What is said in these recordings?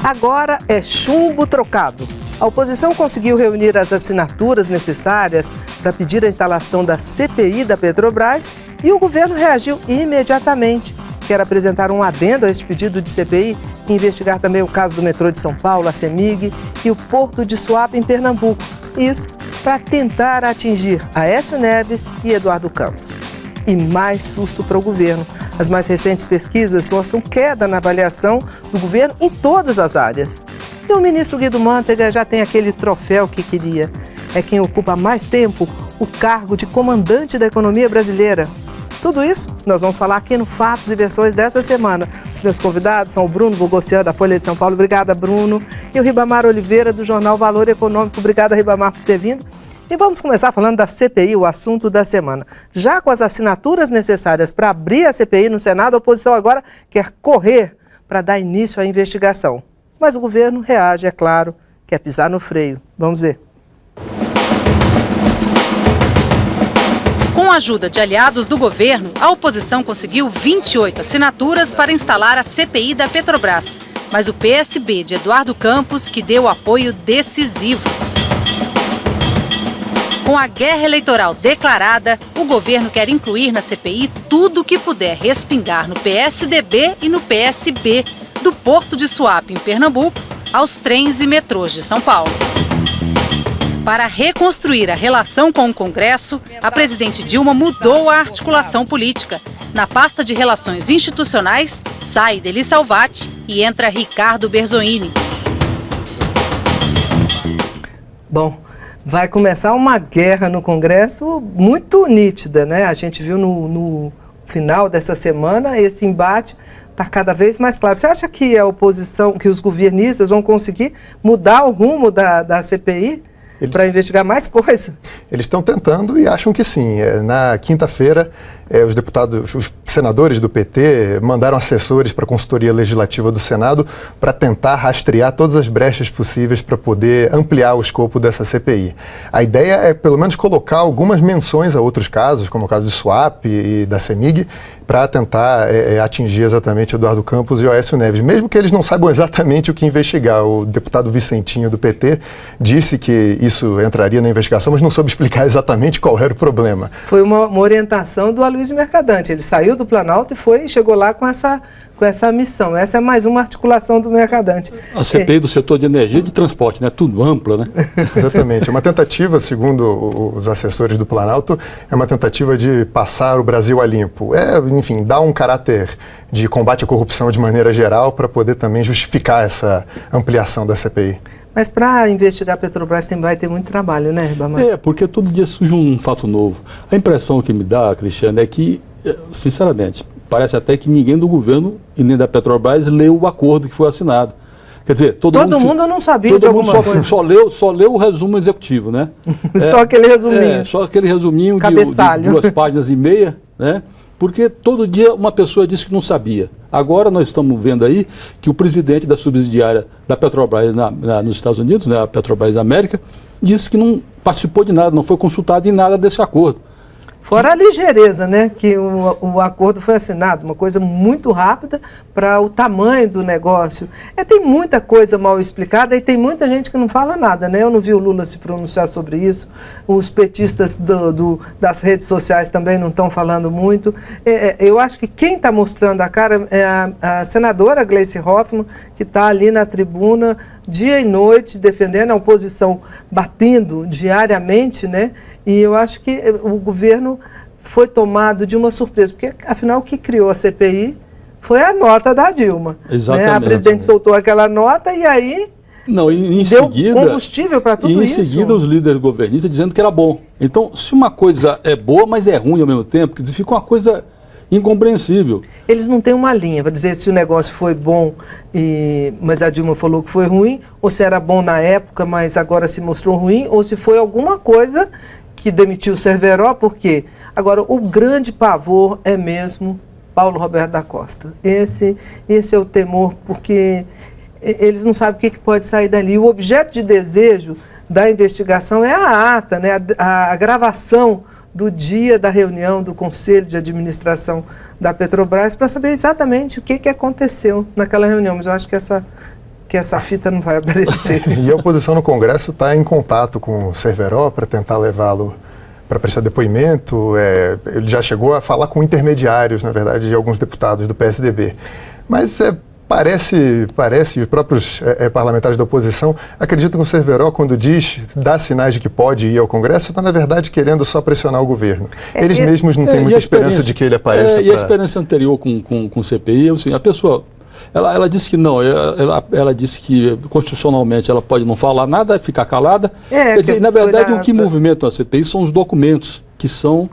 Agora é chumbo trocado. A oposição conseguiu reunir as assinaturas necessárias para pedir a instalação da CPI da Petrobras e o governo reagiu imediatamente. Quer apresentar um adendo a este pedido de CPI e investigar também o caso do metrô de São Paulo, a CEMIG, e o porto de Suape, em Pernambuco. Isso para tentar atingir Aécio Neves e Eduardo Campos. E mais susto para o governo. As mais recentes pesquisas mostram queda na avaliação do governo em todas as áreas. E o ministro Guido Mantega já tem aquele troféu que queria. É quem ocupa há mais tempo o cargo de comandante da economia brasileira. Tudo isso nós vamos falar aqui no Fatos e Versões dessa semana. Os meus convidados são o Bruno Bogossian, da Folha de São Paulo. Obrigada, Bruno. E o Ribamar Oliveira, do jornal Valor Econômico. Obrigada, Ribamar, por ter vindo. E vamos começar falando da CPI, o assunto da semana. Já com as assinaturas necessárias para abrir a CPI no Senado, a oposição agora quer correr para dar início à investigação. Mas o governo reage, é claro, quer pisar no freio. Vamos ver. Com a ajuda de aliados do governo, a oposição conseguiu 28 assinaturas para instalar a CPI da Petrobras. Mas o PSB de Eduardo Campos que deu apoio decisivo. Com a guerra eleitoral declarada, o governo quer incluir na CPI tudo o que puder respingar no PSDB e no PSB, do Porto de Suape, em Pernambuco, aos trens e metrôs de São Paulo. Para reconstruir a relação com o Congresso, a presidente Dilma mudou a articulação política. Na pasta de Relações Institucionais, sai Deli Salvati e entra Ricardo Berzoini. Bom, vai começar uma guerra no Congresso muito nítida, né? A gente viu no final dessa semana esse embate está cada vez mais claro. Você acha que a oposição, que os governistas vão conseguir mudar o rumo da CPI para investigar mais coisas? Eles estão tentando e acham que sim. Na quinta-feira, os senadores do PT mandaram assessores para a consultoria legislativa do Senado para tentar rastrear todas as brechas possíveis para poder ampliar o escopo dessa CPI. A ideia é, pelo menos, colocar algumas menções a outros casos, como o caso de Suape e da CEMIG, para tentar atingir exatamente Eduardo Campos e o Aécio Neves, mesmo que eles não saibam exatamente o que investigar. O deputado Vicentinho do PT disse que isso entraria na investigação, mas não soube explicar exatamente qual era o problema. Foi uma orientação do Aloysio Mercadante. Ele saiu do Planalto e chegou lá com essa missão. Essa é mais uma articulação do Mercadante. A CPI do setor de energia e de transporte, né? Tudo amplo, né? Exatamente. É uma tentativa, segundo os assessores do Planalto, é uma tentativa de passar o Brasil a limpo. Enfim, dar um caráter de combate à corrupção de maneira geral para poder também justificar essa ampliação da CPI. Mas para investigar a Petrobras vai ter muito trabalho, né, Ribamar? Porque todo dia surge um fato novo. A impressão que me dá, Cristiano, é que, sinceramente, parece até que ninguém do governo e nem da Petrobras leu o acordo que foi assinado. Quer dizer, todo mundo não sabia de alguma coisa. Só leu o resumo executivo, né? Só aquele resuminho. Só aquele resuminho de 2 páginas e meia, né? Porque todo dia uma pessoa disse que não sabia. Agora nós estamos vendo aí que o presidente da subsidiária da Petrobras nos Estados Unidos, né, a Petrobras América, disse que não participou de nada, não foi consultado em nada desse acordo. Fora a ligeireza, né, que o acordo foi assinado, uma coisa muito rápida para o tamanho do negócio. Tem muita coisa mal explicada e tem muita gente que não fala nada, né? Eu não vi o Lula se pronunciar sobre isso, os petistas das redes sociais também não estão falando muito. Eu acho que quem está mostrando a cara é a senadora Gleice Hoffmann, que está ali na tribuna dia e noite defendendo a oposição, batendo diariamente, né? E eu acho que o governo foi tomado de uma surpresa, porque, afinal, o que criou a CPI foi a nota da Dilma. Exatamente. Né? A presidente soltou aquela nota e aí deu combustível para tudo isso. E em seguida, os líderes governistas dizendo que era bom. Então, se uma coisa é boa, mas é ruim ao mesmo tempo, que fica uma coisa incompreensível. Eles não têm uma linha para dizer se o negócio foi bom, mas a Dilma falou que foi ruim, ou se era bom na época, mas agora se mostrou ruim, ou se foi alguma coisa que demitiu o Cerveró, porque agora o grande pavor é mesmo Paulo Roberto da Costa. Esse é o temor, porque eles não sabem o que pode sair dali. O objeto de desejo da investigação é a ata, né, a gravação do dia da reunião do Conselho de Administração da Petrobras para saber exatamente o que aconteceu naquela reunião. Mas eu acho que que essa fita não vai aparecer. E a oposição no Congresso está em contato com o Cerveró para tentar levá-lo para prestar depoimento. Ele já chegou a falar com intermediários, na verdade, de alguns deputados do PSDB. Mas parece, os próprios parlamentares da oposição acreditam que o Cerveró, quando dá sinais de que pode ir ao Congresso, está, na verdade, querendo só pressionar o governo. Eles mesmos não têm muita esperança de que ele apareça. E a experiência anterior com o CPI, assim, a pessoa... Ela disse que não, ela disse que constitucionalmente ela pode não falar nada, ficar calada. Quer dizer, na verdade, o que movimenta a CPI são os documentos que são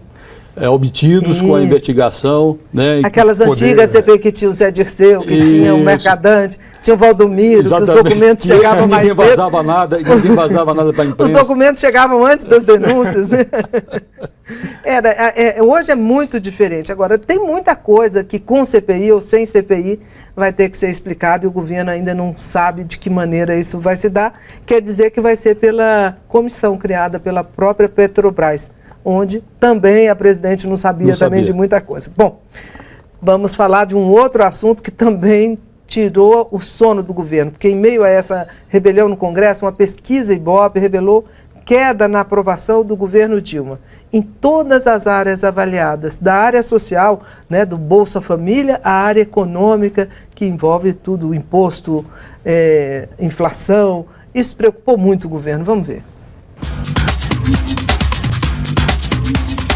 obtidos com a investigação. Né, aquelas antigas CPI que tinha o Zé Dirceu, que tinha o Mercadante, tinha o Valdomiro, exatamente, que os documentos chegavam mais cedo. Ninguém vazava nada para a imprensa. Os documentos chegavam antes das denúncias, né? Hoje é muito diferente. Agora, tem muita coisa que com CPI ou sem CPI vai ter que ser explicado e o governo ainda não sabe de que maneira isso vai se dar. Quer dizer que vai ser pela comissão criada pela própria Petrobras, onde também a presidente não sabia de muita coisa. Bom, vamos falar de um outro assunto que também tirou o sono do governo, porque em meio a essa rebelião no Congresso, uma pesquisa Ibope revelou queda na aprovação do governo Dilma em todas as áreas avaliadas, da área social, né, do Bolsa Família, à área econômica, que envolve tudo, imposto, inflação. Isso preocupou muito o governo. Vamos ver.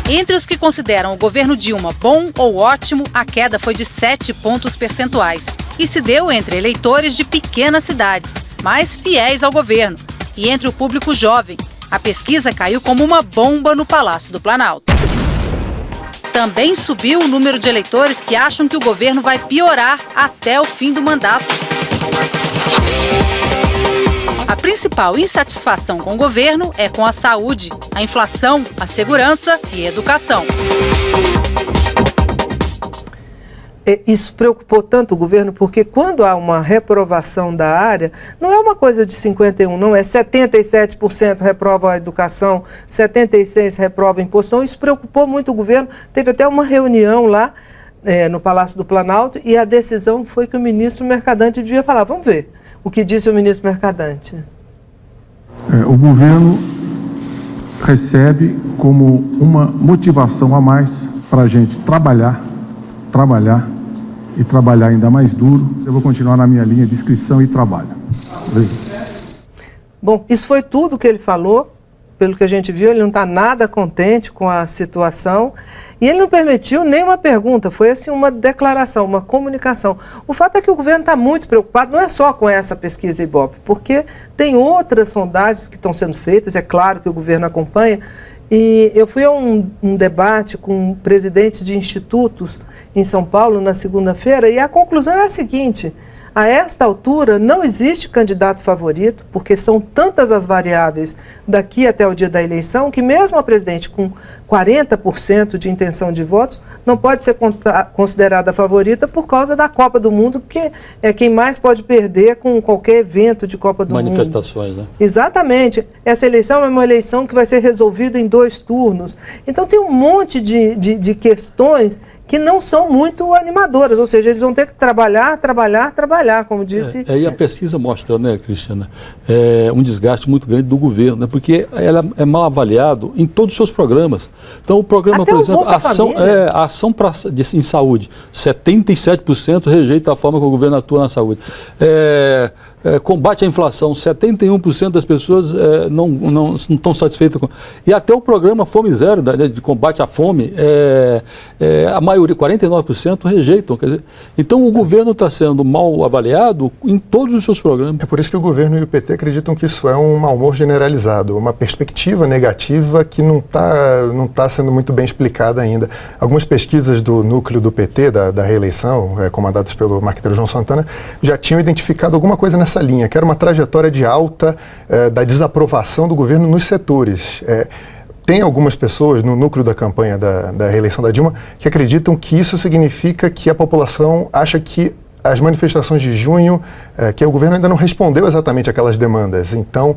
Entre os que consideram o governo Dilma bom ou ótimo, a queda foi de 7 pontos percentuais e se deu entre eleitores de pequenas cidades, mais fiéis ao governo, e entre o público jovem. A pesquisa caiu como uma bomba no Palácio do Planalto. Também subiu o número de eleitores que acham que o governo vai piorar até o fim do mandato. A principal insatisfação com o governo é com a saúde, a inflação, a segurança e a educação. Isso preocupou tanto o governo, porque quando há uma reprovação da área, não é uma coisa de 51, não, é 77% reprova a educação, 76% reprova o imposto. Então isso preocupou muito o governo. Teve até uma reunião lá no Palácio do Planalto e a decisão foi que o ministro Mercadante devia falar. Vamos ver o que disse o ministro Mercadante. O governo recebe como uma motivação a mais para a gente trabalhar e trabalhar ainda mais duro. Eu vou continuar na minha linha de inscrição e trabalho. Bom, isso foi tudo que ele falou. Pelo que a gente viu, ele não está nada contente com a situação e ele não permitiu nenhuma pergunta, foi assim uma declaração, uma comunicação. O fato é que o governo está muito preocupado, não é só com essa pesquisa Ibope, porque tem outras sondagens que estão sendo feitas, é claro que o governo acompanha, e eu fui a um debate com presidentes de institutos em São Paulo na segunda-feira e a conclusão é a seguinte: a esta altura não existe candidato favorito, porque são tantas as variáveis daqui até o dia da eleição que mesmo a presidente com 40% de intenção de votos não pode ser considerada favorita por causa da Copa do Mundo, porque é quem mais pode perder com qualquer evento de Copa do Mundo. Manifestações, né? Exatamente. Essa eleição é uma eleição que vai ser resolvida em 2 turnos. Então tem um monte de questões que não são muito animadoras, ou seja, eles vão ter que trabalhar, como disse... E a pesquisa mostra, né, Cristiana, um desgaste muito grande do governo, né, porque ela é mal avaliado em todos os seus programas. Então, o programa, até por exemplo, a ação em saúde, 77% rejeita a forma que o governo atua na saúde. Combate à inflação, 71% das pessoas não estão satisfeitas com. E até o programa Fome Zero, de combate à fome, a maioria, 49%, rejeitam. Quer dizer, então o governo está sendo mal avaliado em todos os seus programas. É por isso que o governo e o PT acreditam que isso é um mau humor generalizado, uma perspectiva negativa que não tá sendo muito bem explicada ainda. Algumas pesquisas do núcleo do PT, da reeleição, comandadas pelo marqueteiro João Santana, já tinham identificado alguma coisa nessa linha, que era uma trajetória de alta da desaprovação do governo nos setores. Tem algumas pessoas no núcleo da campanha da reeleição da Dilma que acreditam que isso significa que a população acha que as manifestações de junho, que o governo ainda não respondeu exatamente aquelas demandas. Então,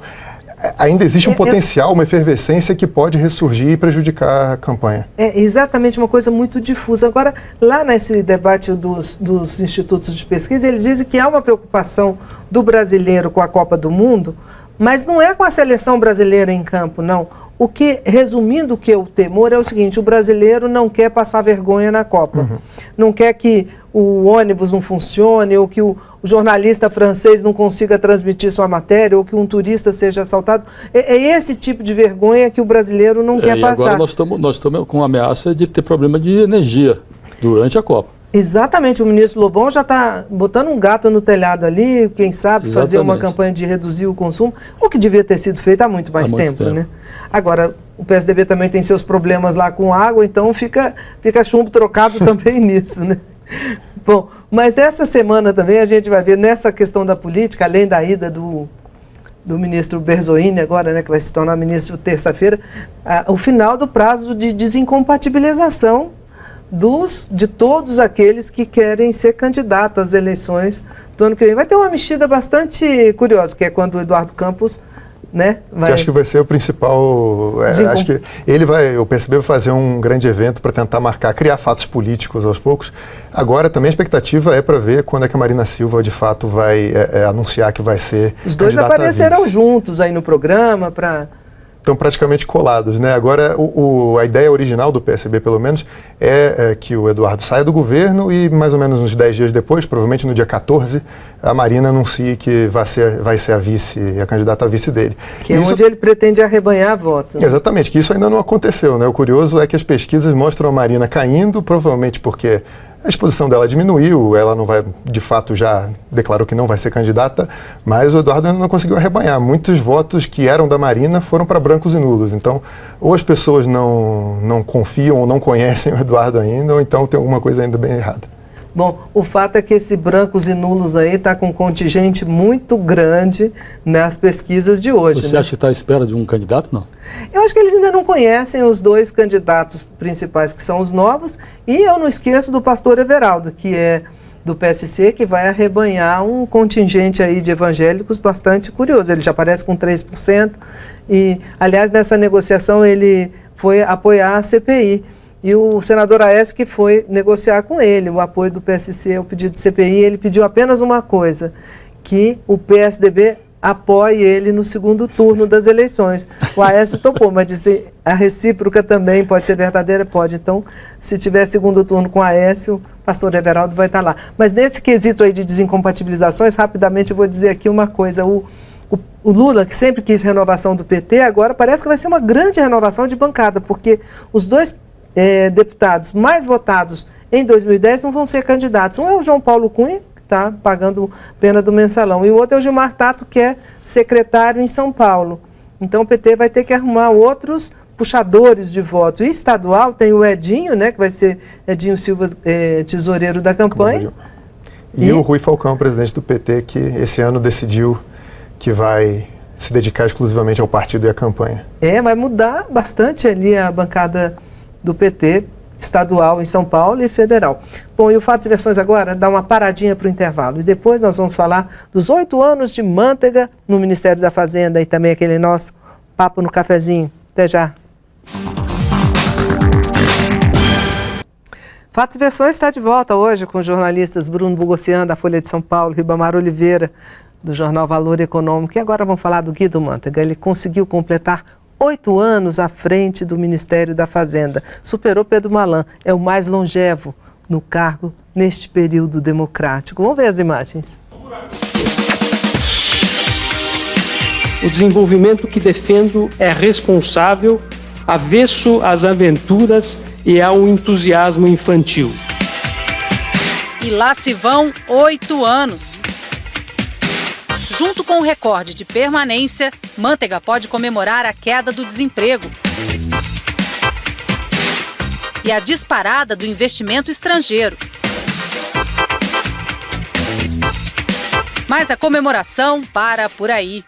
ainda existe um potencial, uma efervescência que pode ressurgir e prejudicar a campanha. É exatamente uma coisa muito difusa. Agora, lá nesse debate dos institutos de pesquisa, eles dizem que há uma preocupação do brasileiro com a Copa do Mundo, mas não é com a seleção brasileira em campo, não. Resumindo o que é o temor, é o seguinte: o brasileiro não quer passar vergonha na Copa. Não quer que o ônibus não funcione, ou que o jornalista francês não consiga transmitir sua matéria, ou que um turista seja assaltado. É esse tipo de vergonha que o brasileiro não quer passar. Agora nós estamos com a ameaça de ter problema de energia durante a Copa. Exatamente, o ministro Lobão já está botando um gato no telhado ali, quem sabe fazer uma campanha de reduzir o consumo, o que devia ter sido feito há muito mais tempo, né? Agora, o PSDB também tem seus problemas lá com água, então fica chumbo trocado também nisso, né? Bom, mas essa semana também a gente vai ver nessa questão da política, além da ida do ministro Berzoini agora, né, que vai se tornar ministro terça-feira, o final do prazo de desincompatibilização de todos aqueles que querem ser candidatos às eleições do ano que vem. Vai ter uma mexida bastante curiosa, que é quando o Eduardo Campos, né, vai... Que acho que vai ser o principal... acho que o PSB vai fazer um grande evento para tentar criar fatos políticos aos poucos. Agora também a expectativa é para ver quando é que a Marina Silva de fato vai anunciar que vai ser candidata a vice. Os dois aparecerão juntos aí no programa para... Estão praticamente colados, né? Agora, a ideia original do PSB, pelo menos, é que o Eduardo saia do governo e mais ou menos uns 10 dias depois, provavelmente no dia 14, a Marina anuncie que vai ser a candidata a vice dele. Que é onde ele pretende arrebanhar voto. Né? Exatamente, que isso ainda não aconteceu, né? O curioso é que as pesquisas mostram a Marina caindo, provavelmente porque a exposição dela diminuiu, ela não vai, de fato, já declarou que não vai ser candidata, mas o Eduardo ainda não conseguiu arrebanhar. Muitos votos que eram da Marina foram para brancos e nulos. Então, ou as pessoas não confiam ou não conhecem o Eduardo ainda, ou então tem alguma coisa ainda bem errada. Bom, o fato é que esse brancos e nulos aí está com um contingente muito grande nas pesquisas de hoje. Você acha que está à espera de um candidato, não? Eu acho que eles ainda não conhecem os dois candidatos principais, que são os novos, e eu não esqueço do pastor Everaldo, que é do PSC, que vai arrebanhar um contingente aí de evangélicos bastante curioso. Ele já aparece com 3%, e, aliás, nessa negociação ele foi apoiar a CPI. E o senador Aécio que foi negociar com ele o apoio do PSC ao pedido de CPI, ele pediu apenas uma coisa, que o PSDB apoie ele no segundo turno das eleições. O Aécio topou, mas disse, a recíproca também pode ser verdadeira? Pode. Então, se tiver segundo turno com o Aécio, o pastor Everaldo vai estar lá. Mas nesse quesito aí de desincompatibilizações, rapidamente eu vou dizer aqui uma coisa. O Lula, que sempre quis renovação do PT, agora parece que vai ser uma grande renovação de bancada, porque os dois deputados mais votados em 2010 não vão ser candidatos. Um é o João Paulo Cunha, que está pagando pena do mensalão, e o outro é o Gilmar Tato, que é secretário em São Paulo. Então o PT vai ter que arrumar outros puxadores de voto. E estadual tem o Edinho, né, que vai ser Edinho Silva, tesoureiro da campanha. E o Rui Falcão, presidente do PT, que esse ano decidiu que vai se dedicar exclusivamente ao partido e à campanha. Vai mudar bastante ali a bancada do PT, estadual em São Paulo e federal. Bom, e o Fatos e Versões agora dá uma paradinha para o intervalo. E depois nós vamos falar dos 8 anos de Manteiga no Ministério da Fazenda e também aquele nosso papo no cafezinho. Até já. Fatos e Versões está de volta hoje com os jornalistas Bruno Bogossian, da Folha de São Paulo, Ribamar Oliveira, do jornal Valor Econômico. E agora vamos falar do Guido Manteiga. Ele conseguiu completar 8 anos à frente do Ministério da Fazenda. Superou Pedro Malan, é o mais longevo no cargo neste período democrático. Vamos ver as imagens. O desenvolvimento que defendo é responsável, avesso às aventuras e ao entusiasmo infantil. E lá se vão 8 anos. Junto com o recorde de permanência, Manteiga pode comemorar a queda do desemprego e a disparada do investimento estrangeiro. Mas a comemoração para por aí.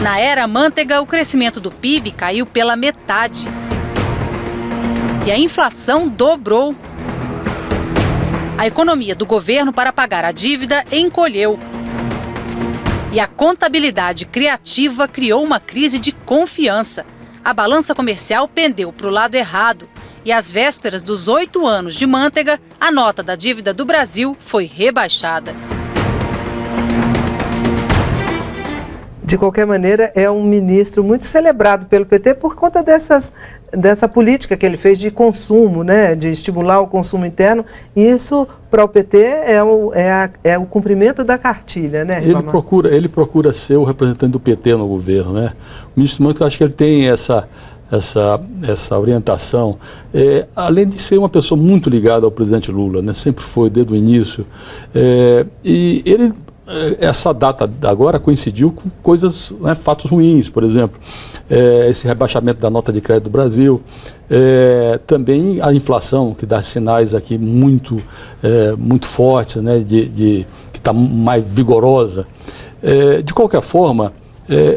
Na era Manteiga, o crescimento do PIB caiu pela metade. E a inflação dobrou. A economia do governo para pagar a dívida encolheu. E a contabilidade criativa criou uma crise de confiança. A balança comercial pendeu para o lado errado. E às vésperas dos 8 anos de Manteiga, a nota da dívida do Brasil foi rebaixada. De qualquer maneira, é um ministro muito celebrado pelo PT por conta dessa política que ele fez de consumo, né, de estimular o consumo interno. E isso, para o PT, é o cumprimento da cartilha, né? Ele procura ser o representante do PT no governo, né? O ministro Manteiga, acho que ele tem essa orientação, além de ser uma pessoa muito ligada ao presidente Lula, né? Sempre foi desde o início, e ele, essa data agora coincidiu com coisas, né, fatos ruins, por exemplo, esse rebaixamento da nota de crédito do Brasil, também a inflação, que dá sinais aqui muito fortes, né, que está mais vigorosa. De qualquer forma,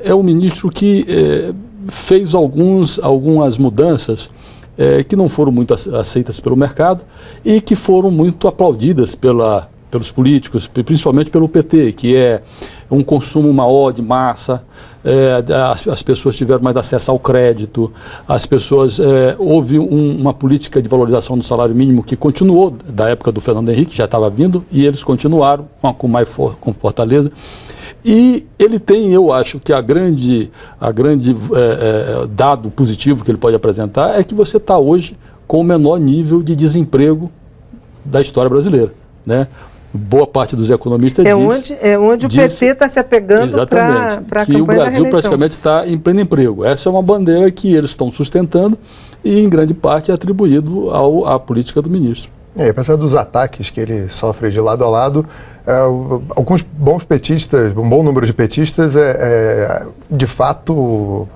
é um ministro que fez algumas mudanças que não foram muito aceitas pelo mercado e que foram muito aplaudidas pelos políticos, principalmente pelo PT, que é um consumo maior de massa, as pessoas tiveram mais acesso ao crédito, as pessoas, houve uma política de valorização do salário mínimo que continuou da época do Fernando Henrique, já estava vindo, e eles continuaram com fortaleza. E ele tem, eu acho que a grande dado positivo que ele pode apresentar é que você está hoje com o menor nível de desemprego da história brasileira, né? Boa parte dos economistas onde o PT está se apegando para a campanha da reeleição. Que o Brasil praticamente está em pleno emprego. Essa é uma bandeira que eles estão sustentando e, em grande parte, é atribuído à política do ministro. Apesar dos ataques que ele sofre de lado a lado, alguns bons petistas, um bom número de petistas, de fato,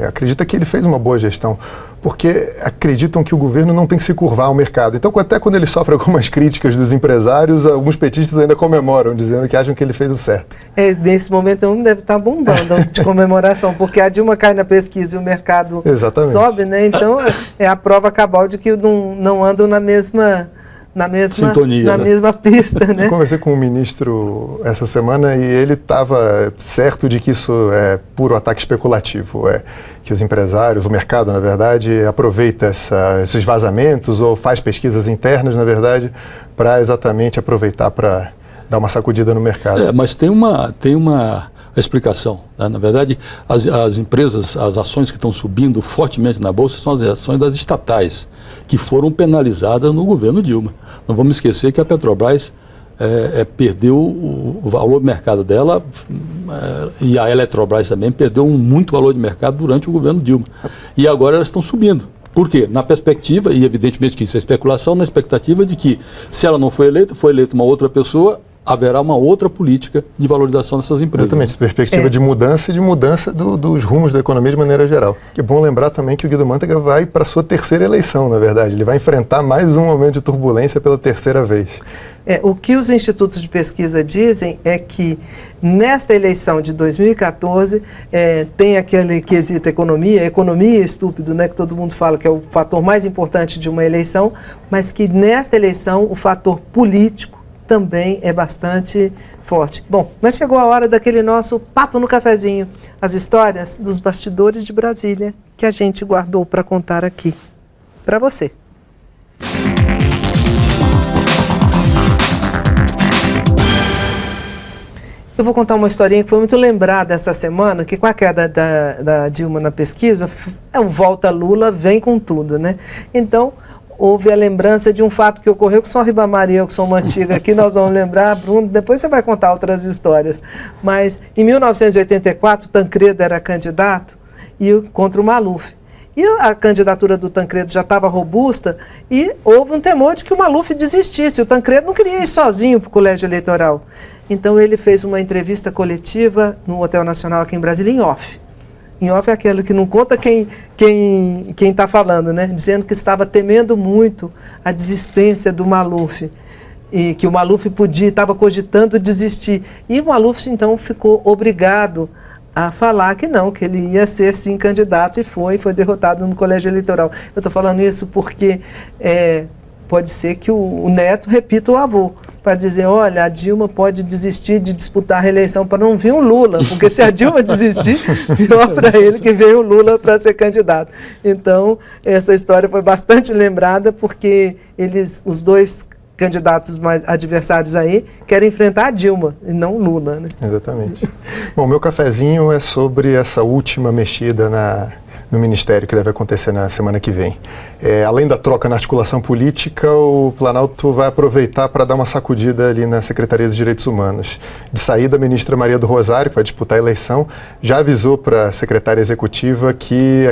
acredita que ele fez uma boa gestão, porque acreditam que o governo não tem que se curvar ao mercado. Então, até quando ele sofre algumas críticas dos empresários, alguns petistas ainda comemoram, dizendo que acham que ele fez o certo. Nesse momento, um deve estar bombando de comemoração, porque a Dilma cai na pesquisa e o mercado sobe, né? Então, é a prova cabal de que não andam na mesma sintonia, na mesma pista, né? Eu conversei com o ministro essa semana e ele estava certo de que isso é puro ataque especulativo, que os empresários, o mercado, na verdade, aproveita esses vazamentos ou faz pesquisas internas, na verdade, para exatamente aproveitar para dar uma sacudida no mercado. Mas tem uma explicação, né? Na verdade, as empresas, as ações que estão subindo fortemente na Bolsa são as ações das estatais, que foram penalizadas no governo Dilma. Não vamos esquecer que a Petrobras perdeu o valor de mercado dela, e a Eletrobras também perdeu muito valor de mercado durante o governo Dilma. E agora elas estão subindo. Por quê? Na perspectiva, e evidentemente que isso é especulação, na expectativa de que, se ela não foi eleita uma outra pessoa, haverá uma outra política de valorização dessas empresas. Exatamente, perspectiva de mudança dos rumos da economia de maneira geral. Que é bom lembrar também que o Guido Mantega vai para a sua terceira eleição, na verdade. Ele vai enfrentar mais um momento de turbulência pela terceira vez. O que os institutos de pesquisa dizem é que nesta eleição de 2014 tem aquele quesito economia é estúpido, né, que todo mundo fala que é o fator mais importante de uma eleição, mas que nesta eleição o fator político também é bastante forte. Bom, mas chegou a hora daquele nosso Papo no Cafezinho, as histórias dos bastidores de Brasília que a gente guardou para contar aqui para você. Eu vou contar uma historinha que foi muito lembrada essa semana, que com a queda da Dilma na pesquisa, o Volta Lula vem com tudo, né? Então, houve a lembrança de um fato que ocorreu, que só Ribamar e eu, que somos antigos aqui, nós vamos lembrar, Bruno, depois você vai contar outras histórias. Mas, em 1984, Tancredo era candidato contra o Maluf. E a candidatura do Tancredo já estava robusta e houve um temor de que o Maluf desistisse. O Tancredo não queria ir sozinho para o colégio eleitoral. Então, ele fez uma entrevista coletiva no Hotel Nacional aqui em Brasília, em off. Em off é aquele que não conta quem está falando, né? Dizendo que estava temendo muito a desistência do Maluf. E que o Maluf estava cogitando desistir. E o Maluf, então, ficou obrigado a falar que não, que ele ia ser, sim, candidato e foi derrotado no colégio eleitoral. Eu estou falando isso porque pode ser que o neto repita o avô. para dizer, olha, a Dilma pode desistir de disputar a reeleição para não vir o Lula, porque se a Dilma desistir, pior para ele que veio o Lula para ser candidato. Então, essa história foi bastante lembrada, porque os dois candidatos mais adversários aí querem enfrentar a Dilma e não o Lula, né? Exatamente. Bom, meu cafezinho é sobre essa última mexida no Ministério que deve acontecer na semana que vem. Além da troca na articulação política, o Planalto vai aproveitar para dar uma sacudida ali na Secretaria dos Direitos Humanos. De saída, a ministra Maria do Rosário, que vai disputar a eleição, já avisou para a secretária executiva que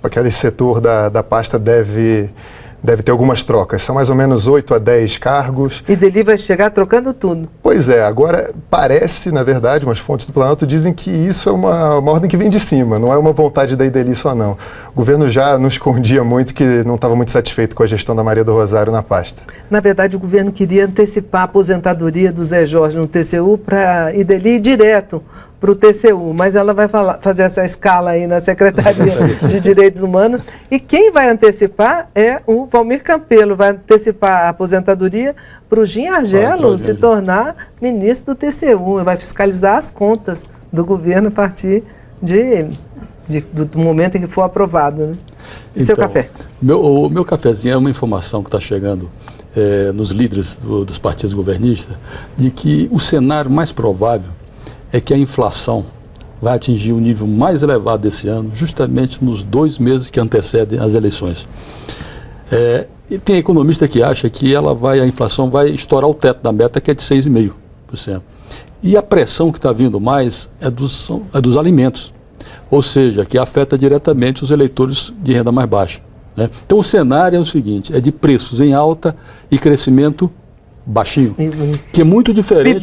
aquele setor da pasta deve ter algumas trocas. São mais ou menos 8 a 10 cargos. E dele vai chegar trocando tudo. Pois é, agora parece, na verdade, umas fontes do Planalto dizem que isso é uma ordem que vem de cima, não é uma vontade da Ideli só não. O governo já não escondia muito que não estava muito satisfeito com a gestão da Maria do Rosário na pasta. Na verdade, o governo queria antecipar a aposentadoria do Zé Jorge no TCU para a Ideli ir direto para o TCU, mas ela vai fazer essa escala aí na Secretaria de Direitos Humanos, e quem vai antecipar é o Valmir Campelo, vai antecipar a aposentadoria para o Gin Argelo se tornar ministro do TCU, vai fiscalizar as contas do governo a partir do momento em que for aprovado, né? E então, seu café? O meu cafezinho é uma informação que está chegando nos líderes dos partidos governistas, de que o cenário mais provável é que a inflação vai atingir o nível mais elevado desse ano, justamente nos 2 meses que antecedem as eleições. E tem economista que acha que a inflação vai estourar o teto da meta, que é de 6,5%. E a pressão que está vindo mais é dos alimentos, ou seja, que afeta diretamente os eleitores de renda mais baixa, né? Então o cenário é o seguinte, é de preços em alta e crescimento baixinho, que é muito diferente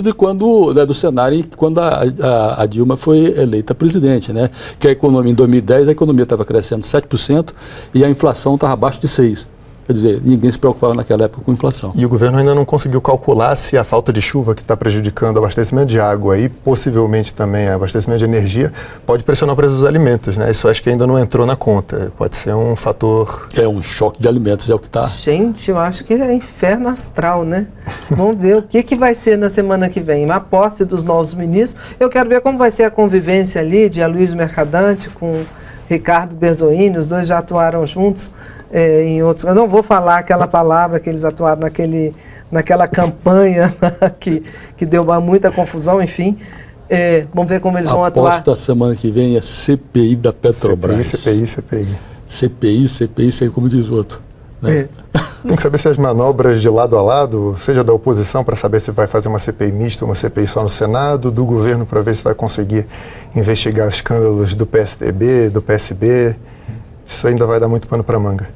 do cenário quando a Dilma foi eleita presidente, né? Que a economia em 2010 a economia estava crescendo 7% e a inflação estava abaixo de 6%. Quer dizer, ninguém se preocupava naquela época com inflação. E o governo ainda não conseguiu calcular se a falta de chuva que está prejudicando o abastecimento de água e possivelmente também o abastecimento de energia pode pressionar o preço dos alimentos, né? Isso acho que ainda não entrou na conta. Pode ser um fator... É um choque de alimentos, é o que está... Gente, eu acho que é inferno astral, né? Vamos ver o que vai ser na semana que vem. Na posse dos novos ministros, eu quero ver como vai ser a convivência ali de Aloysio Mercadante com Ricardo Berzoini, os dois já atuaram juntos. Em outros, eu não vou falar aquela palavra que eles atuaram naquela campanha que deu muita confusão, enfim. Vamos ver como eles vão atuar. A aposta semana que vem é CPI da Petrobras. CPI, como diz o outro. Né? Tem que saber se as manobras de lado a lado, seja da oposição para saber se vai fazer uma CPI mista, uma CPI só no Senado, do governo para ver se vai conseguir investigar os escândalos do PSDB, do PSB. Isso ainda vai dar muito pano para manga.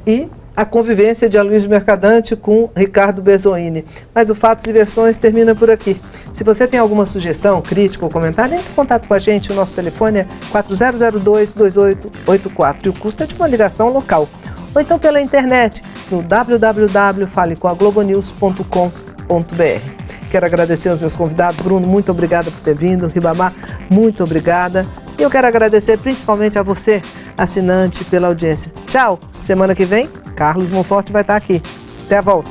E a convivência de Aloysio Mercadante com Ricardo Berzoini. Mas o Fatos e Versões termina por aqui. Se você tem alguma sugestão, crítica ou comentário, entre em contato com a gente. O nosso telefone é 4002-2884 e o custo é de uma ligação local. Ou então pela internet no www.falecoaglobonews.com.br. Quero agradecer aos meus convidados. Bruno, muito obrigada por ter vindo. Ribamar, muito obrigada. E eu quero agradecer principalmente a você, assinante, pela audiência. Tchau! Semana que vem, Carlos Monforte vai estar aqui. Até a volta!